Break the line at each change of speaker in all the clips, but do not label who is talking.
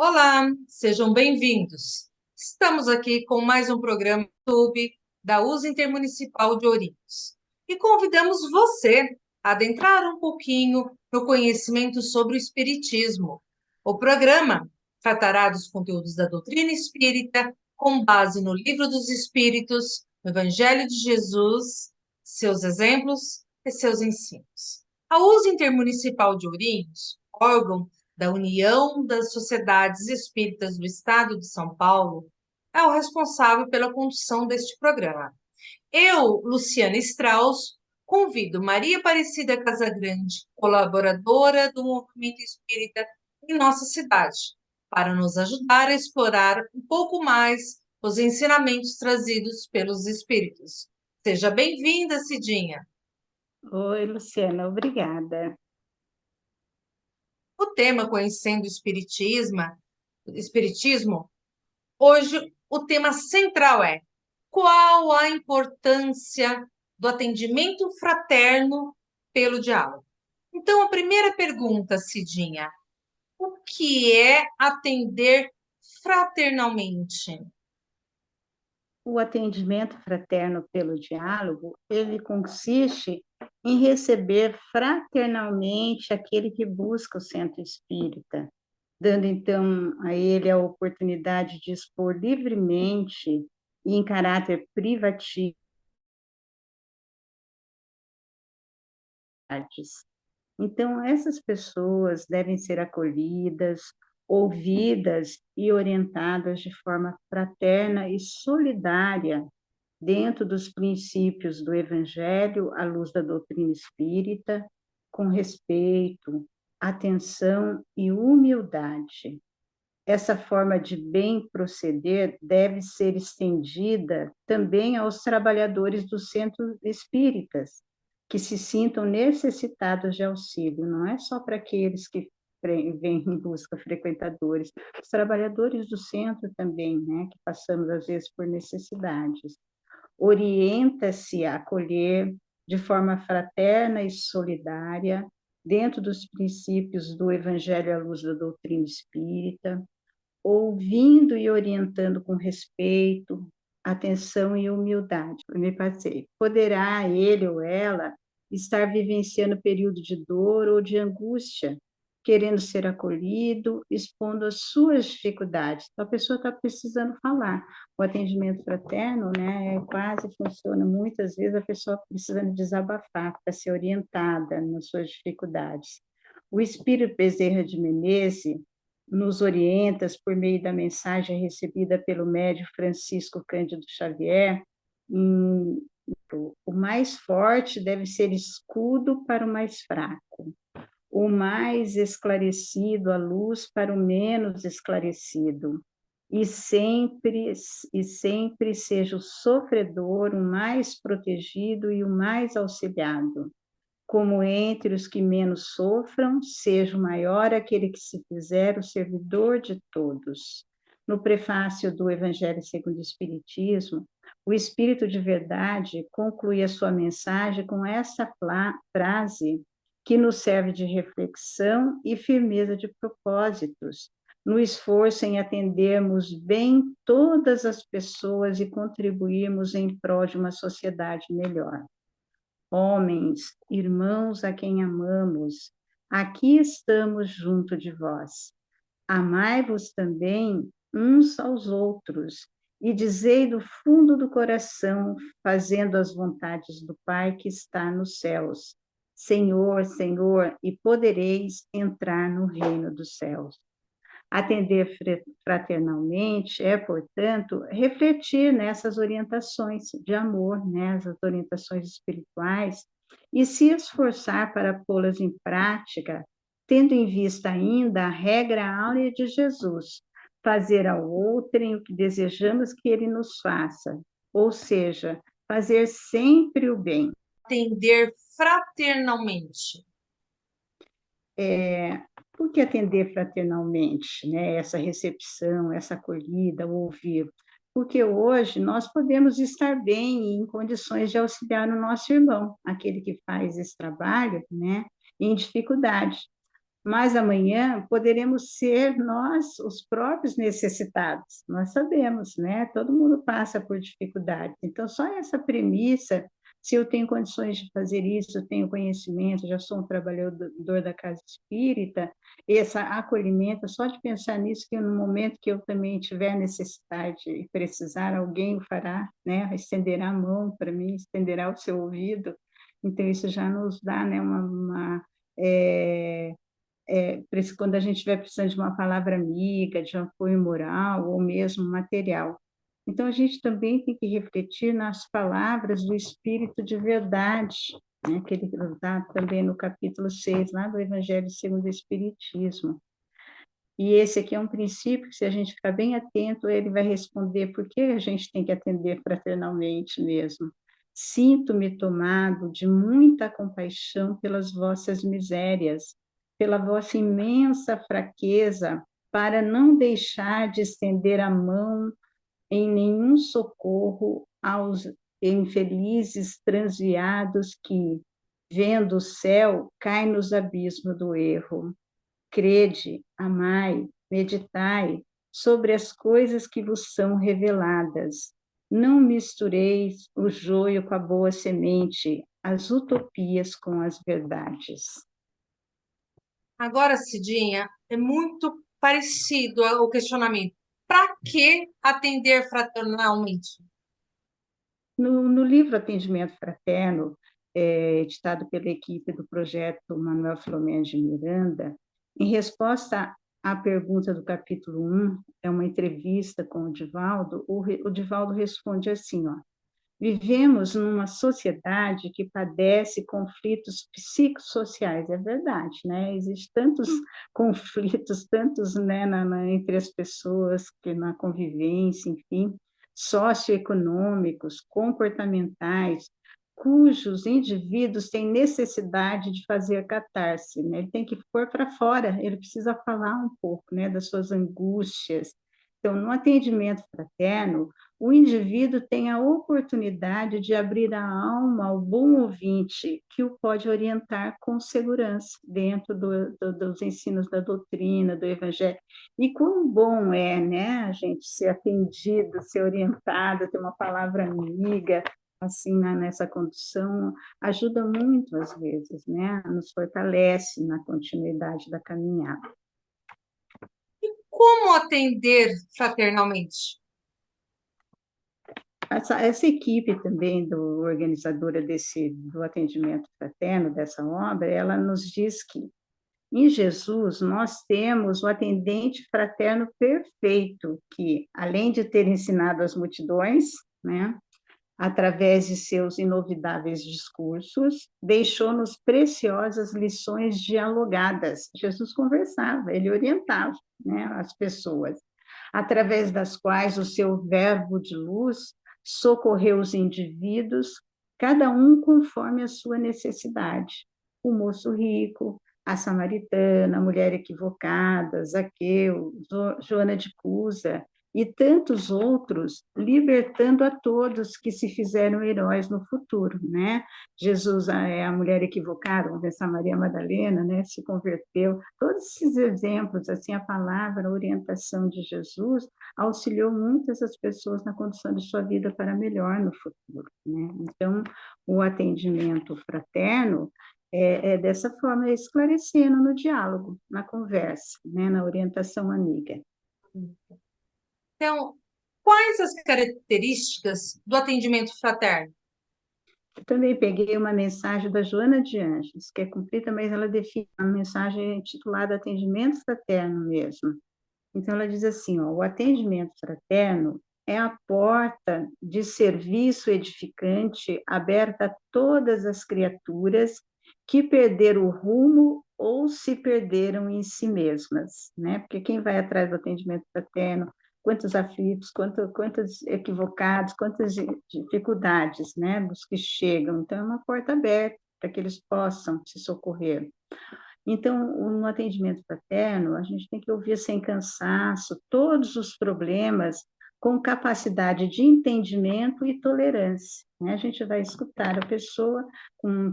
Olá, sejam bem-vindos. Estamos aqui com mais um programa do YouTube da USA Intermunicipal de Ourinhos e convidamos você a adentrar um pouquinho no conhecimento sobre o Espiritismo. O programa tratará dos conteúdos da doutrina espírita com base no Livro dos Espíritos, no Evangelho de Jesus, seus exemplos e seus ensinos. A USA Intermunicipal de Ourinhos, órgão da União das Sociedades Espíritas do Estado de São Paulo, é o responsável pela condução deste programa. Eu, Luciana Strauss, convido Maria Aparecida Casagrande, colaboradora do Movimento Espírita em nossa cidade, para nos ajudar a explorar um pouco mais os ensinamentos trazidos pelos espíritos. Seja bem-vinda, Cidinha.
Oi, Luciana, obrigada.
O tema Conhecendo o Espiritismo, hoje o tema central é: qual a importância do atendimento fraterno pelo diálogo? Então, a primeira pergunta, Cidinha, o que é atender fraternalmente?
O atendimento fraterno pelo diálogo, ele consiste em receber fraternalmente aquele que busca o centro espírita, dando então a ele a oportunidade de expor livremente e em caráter privativo. Então, essas pessoas devem ser acolhidas, ouvidas e orientadas de forma fraterna e solidária, dentro dos princípios do Evangelho, à luz da doutrina espírita, com respeito, atenção e humildade. Essa forma de bem proceder deve ser estendida também aos trabalhadores dos centros espíritas, que se sintam necessitados de auxílio, não é só para aqueles que vêm em busca frequentadores, os trabalhadores do centro também, né, que passamos às vezes por necessidades. Orienta-se a acolher de forma fraterna e solidária, dentro dos princípios do Evangelho à luz da doutrina espírita, ouvindo e orientando com respeito, atenção e humildade. Me passei. Poderá ele ou ela estar vivenciando período de dor ou de angústia, querendo ser acolhido, expondo as suas dificuldades. Então, a pessoa está precisando falar. O atendimento fraterno, né, quase funciona muitas vezes a pessoa precisando desabafar, para ser orientada nas suas dificuldades. O Espírito Bezerra de Menezes nos orientas por meio da mensagem recebida pelo médium Francisco Cândido Xavier, o mais forte deve ser escudo para o mais fraco, o mais esclarecido a luz para o menos esclarecido, e sempre seja o sofredor o mais protegido e o mais auxiliado, como entre os que menos sofram, seja o maior aquele que se fizer o servidor de todos. No prefácio do Evangelho segundo o Espiritismo, o Espírito de Verdade conclui a sua mensagem com essa frase que nos serve de reflexão e firmeza de propósitos, no esforço em atendermos bem todas as pessoas e contribuirmos em prol de uma sociedade melhor. Homens, irmãos a quem amamos, aqui estamos junto de vós. Amai-vos também uns aos outros, e dizei do fundo do coração, fazendo as vontades do Pai que está nos céus: Senhor, Senhor, e podereis entrar no reino dos céus. Atender fraternalmente é, portanto, refletir nessas orientações de amor, né, as orientações espirituais, e se esforçar para pô-las em prática, tendo em vista ainda a regra áurea de Jesus: fazer ao outrem o que desejamos que ele nos faça, ou seja, fazer sempre o bem.
Atender fraternalmente.
Por que atender fraternalmente, né? Essa recepção, essa acolhida, o ouvir? Porque hoje nós podemos estar bem e em condições de auxiliar o nosso irmão, aquele que faz esse trabalho, né, em dificuldade. mas amanhã poderemos ser nós os próprios necessitados. Nós sabemos, né? Todo mundo passa por dificuldades. Então, só essa premissa, se eu tenho condições de fazer isso, eu tenho conhecimento, já sou um trabalhador da casa espírita, esse acolhimento, só de pensar nisso, que no momento que eu também tiver necessidade e precisar, alguém o fará, né? Estenderá a mão para mim, estenderá o seu ouvido. Então, isso já nos dá, né, é, quando a gente estiver precisando de uma palavra amiga, de um apoio moral ou mesmo material. Então, a gente também tem que refletir nas palavras do Espírito de verdade, né, que ele está também no capítulo 6, lá do Evangelho segundo o Espiritismo. E esse aqui é um princípio que, se a gente ficar bem atento, ele vai responder por que a gente tem que atender fraternalmente mesmo. Sinto-me tomado de muita compaixão pelas vossas misérias, pela vossa imensa fraqueza, para não deixar de estender a mão em nenhum socorro aos infelizes transviados que, vendo o céu, caem nos abismos do erro. Crede, amai, meditai sobre as coisas que vos são reveladas. Não mistureis o joio com a boa semente, as utopias com as verdades.
Agora, Cidinha, é muito parecido ao questionamento. Para que atender fraternalmente?
No livro Atendimento Fraterno, editado pela equipe do projeto Manuel Filomeno de Miranda, em resposta à pergunta do capítulo 1, é uma entrevista com o Divaldo, o Divaldo responde assim, ó: vivemos numa sociedade que padece conflitos psicossociais, é verdade, né? Existem tantos conflitos, tantos, né, entre as pessoas, que na convivência, enfim, socioeconômicos, comportamentais, cujos indivíduos têm necessidade de fazer catarse, né? Ele tem que pôr para fora, ele precisa falar um pouco, né, das suas angústias. Então, no atendimento fraterno, o indivíduo tem a oportunidade de abrir a alma ao bom ouvinte, que o pode orientar com segurança dentro dos ensinos da doutrina, do evangelho. E quão bom é, né, a gente ser atendido, ser orientado, ter uma palavra amiga, assim, nessa condução, ajuda muito às vezes, né, nos fortalece na continuidade da caminhada.
Como atender fraternalmente?
Essa equipe também organizadora do atendimento fraterno, dessa obra, ela nos diz que em Jesus nós temos o atendente fraterno perfeito, que, além de ter ensinado as multidões, né, através de seus inovidáveis discursos, deixou-nos preciosas lições dialogadas. Jesus conversava, ele orientava, né, as pessoas, através das quais o seu verbo de luz socorreu os indivíduos, cada um conforme a sua necessidade. O moço rico, a samaritana, a mulher equivocada, Zaqueu, Joana de Cusa, e tantos outros, libertando a todos que se fizeram heróis no futuro, né? Jesus é a mulher equivocada, vamos pensar Maria Madalena, né? Se converteu. Todos esses exemplos, assim, a palavra, a orientação de Jesus auxiliou muitas as pessoas na condução de sua vida para melhor no futuro, né? Então, o atendimento fraterno é dessa forma, esclarecendo no diálogo, na conversa, né? Na orientação amiga.
Então, quais as características do atendimento fraterno?
Eu também peguei uma mensagem da Joana de Anjos, que é cumprida, mas ela define uma mensagem intitulada Atendimento Fraterno mesmo. Então, ela diz assim, ó: o atendimento fraterno é a porta de serviço edificante aberta a todas as criaturas que perderam o rumo ou se perderam em si mesmas, né? Porque quem vai atrás do atendimento fraterno, quantos aflitos, quantos equivocados, quantas dificuldades, né, dos que chegam. Então, é uma porta aberta para que eles possam se socorrer. Então, no atendimento fraterno, a gente tem que ouvir sem cansaço todos os problemas com capacidade de entendimento e tolerância, né? A gente vai escutar a pessoa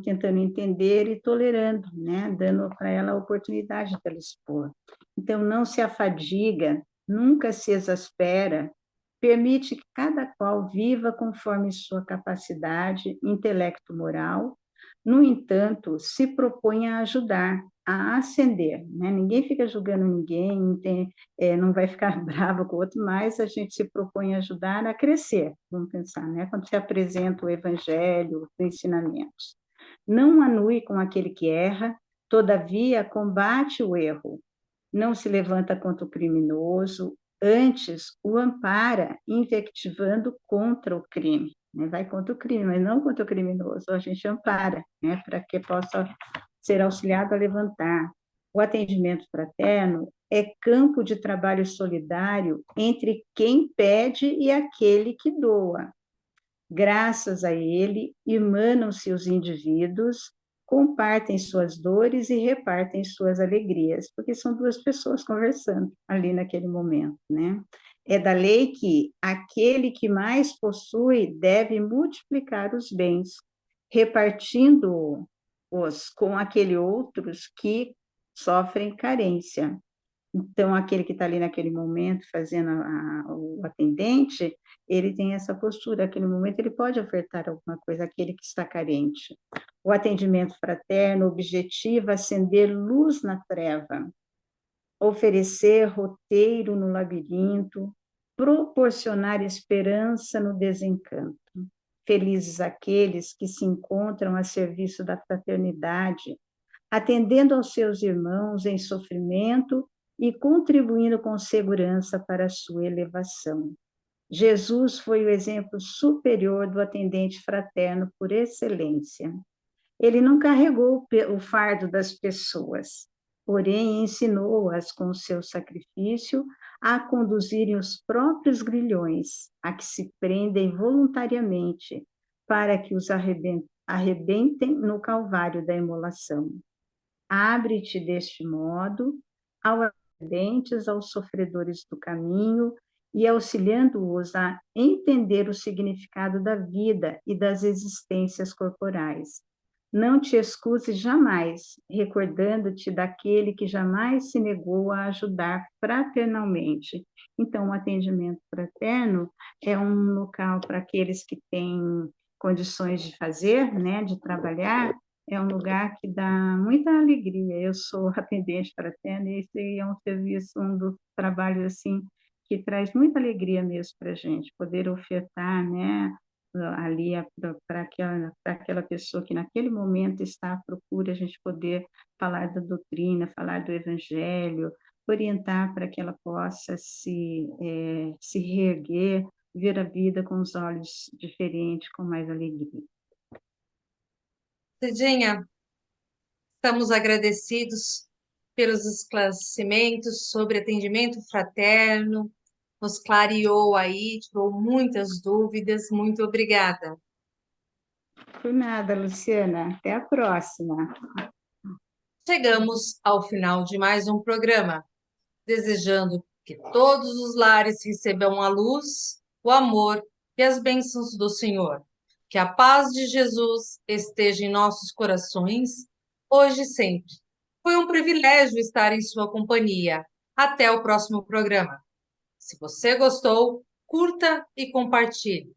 tentando entender e tolerando, né? Dando para ela a oportunidade dela expor. Então, não se afadiga, nunca se exaspera, permite que cada qual viva conforme sua capacidade, intelecto moral. No entanto, se propõe a ajudar, a ascender, né? Ninguém fica julgando ninguém, não vai ficar bravo com o outro, mas a gente se propõe a ajudar a crescer, vamos pensar, né? Quando se apresenta o evangelho, os ensinamentos. Não anue com aquele que erra, todavia combate o erro. Não se levanta contra o criminoso, antes o ampara, invectivando contra o crime, né? Vai contra o crime, mas não contra o criminoso, a gente ampara, né? Para que possa ser auxiliado a levantar. O atendimento fraterno é campo de trabalho solidário entre quem pede e aquele que doa. Graças a ele, emanam-se os indivíduos, compartem suas dores e repartem suas alegrias, porque são duas pessoas conversando ali naquele momento, né? É da lei que aquele que mais possui deve multiplicar os bens, repartindo-os com aqueles outros que sofrem carência. Então, aquele que está ali naquele momento fazendo o atendente, ele tem essa postura, naquele momento ele pode ofertar alguma coisa àquele que está carente. O atendimento fraterno objetiva acender luz na treva, oferecer roteiro no labirinto, proporcionar esperança no desencanto. Felizes aqueles que se encontram a serviço da fraternidade, atendendo aos seus irmãos em sofrimento e contribuindo com segurança para a sua elevação. Jesus foi o exemplo superior do atendente fraterno por excelência. Ele não carregou o fardo das pessoas, porém ensinou-as com o seu sacrifício a conduzirem os próprios grilhões, a que se prendem voluntariamente, para que os arrebentem no calvário da imolação. Abre-te deste modo aos ardentes, aos sofredores do caminho e auxiliando-os a entender o significado da vida e das existências corporais. Não te excuses jamais, recordando-te daquele que jamais se negou a ajudar fraternalmente. Então, o atendimento fraterno é um local para aqueles que têm condições de fazer, né, de trabalhar, é um lugar que dá muita alegria. Eu sou atendente fraterna e esse é um serviço, um dos trabalhos assim que traz muita alegria mesmo para a gente, poder ofertar, né, ali para aquela pessoa que naquele momento está à procura, a gente poder falar da doutrina, falar do evangelho, orientar para que ela possa se reerguer, ver a vida com os olhos diferentes, com mais alegria.
Cidinha, estamos agradecidos pelos esclarecimentos sobre atendimento fraterno, nos clareou aí, tirou muitas dúvidas. Muito obrigada.
Por nada, Luciana. Até a próxima.
Chegamos ao final de mais um programa, desejando que todos os lares recebam a luz, o amor e as bênçãos do Senhor. Que a paz de Jesus esteja em nossos corações, hoje e sempre. Foi um privilégio estar em sua companhia. Até o próximo programa. Se você gostou, curta e compartilhe.